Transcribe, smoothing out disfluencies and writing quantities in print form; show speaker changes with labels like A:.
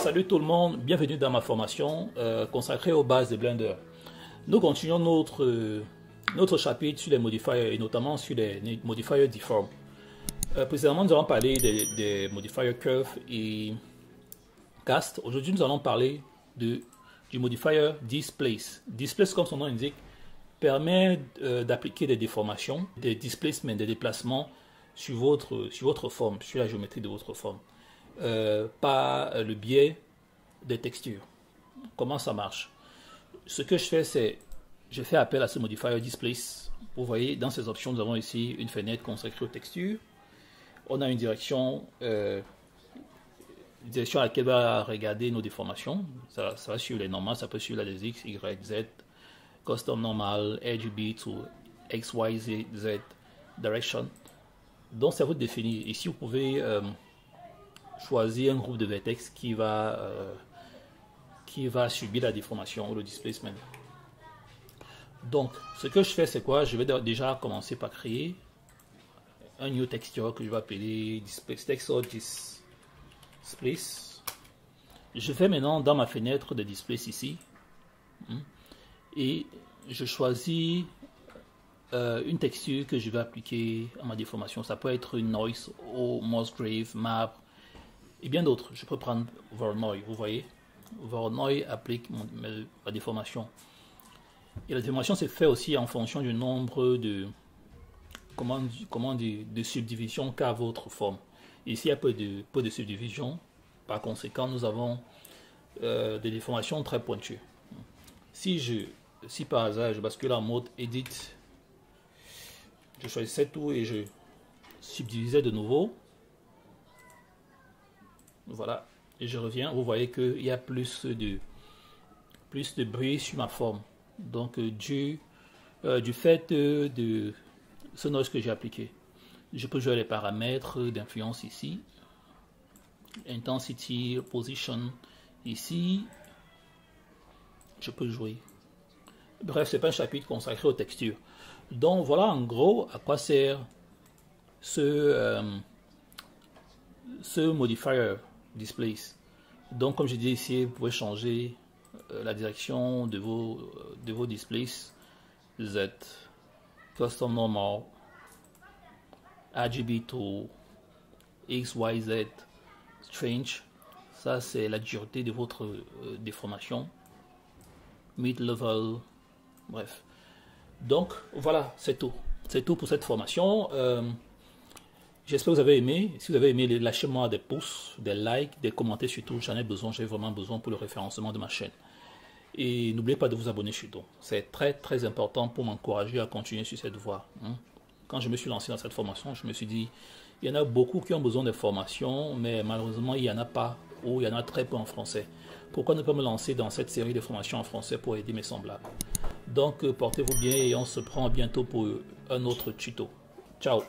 A: Salut tout le monde, bienvenue dans ma formation consacrée aux bases de Blender. Nous continuons notre chapitre sur les modifiers et notamment sur les modifiers deform. Précédemment, nous avons parlé des modifiers curve et cast. Aujourd'hui, nous allons parler du modifier displace. Displace, comme son nom indique, permet d'appliquer des déformations, des displacements, des déplacements sur votre forme, sur la géométrie de votre forme. Par le biais des textures. Comment ça marche? Ce que je fais, c'est je fais appel à ce modifier displace. Vous voyez, dans ces options, nous avons ici une fenêtre consacrée aux textures. On a une direction à laquelle va regarder nos déformations. Ça va suivre les normales, ça peut suivre la des X, Y, Z, custom normal, RGB to X, Y, Z direction. Donc, ça vous définit. Ici, vous pouvez choisir un groupe de vertex qui va subir la déformation ou le displacement. Donc, ce que je fais, c'est quoi? Je vais déjà commencer par créer un new texture que je vais appeler texture displace. Je vais maintenant dans ma fenêtre de displace ici et je choisis une texture que je vais appliquer à ma déformation. Ça peut être une noise ou Musgrave, map et bien d'autres. Je peux prendre Voronoi, vous voyez. Voronoi applique ma déformation. Et la déformation se fait aussi en fonction du nombre de subdivisions qu'a votre forme. Ici, il y a peu de subdivisions. Par conséquent, nous avons des déformations très pointues. Si par hasard je bascule en mode Edit, je choisissais tout et je subdivisais de nouveau. Voilà, et je reviens, vous voyez qu'il y a plus de bruit sur ma forme. Donc, du fait de ce noise que j'ai appliqué. Je peux jouer les paramètres d'influence ici. Intensity, position ici. Je peux jouer. Bref, c'est pas un chapitre consacré aux textures. Donc, voilà en gros à quoi sert ce modifier displace. Donc, comme je dis ici, vous pouvez changer la direction de vos displaces. Z, custom normal, RGB to X, Y, Z, strange. Ça, c'est la dureté de votre déformation. Mid-level, bref. Donc, voilà, c'est tout. C'est tout pour cette formation. J'espère que vous avez aimé. Si vous avez aimé, lâchez-moi des pouces, des likes, des commentaires surtout. J'en ai besoin, j'ai vraiment besoin pour le référencement de ma chaîne. Et n'oubliez pas de vous abonner surtout. C'est très très important pour m'encourager à continuer sur cette voie. Quand je me suis lancé dans cette formation, je me suis dit, il y en a beaucoup qui ont besoin de formation, mais malheureusement, il n'y en a pas ou il y en a très peu en français. Pourquoi ne pas me lancer dans cette série de formations en français pour aider mes semblables? Donc, portez-vous bien et on se prend bientôt pour un autre tuto. Ciao!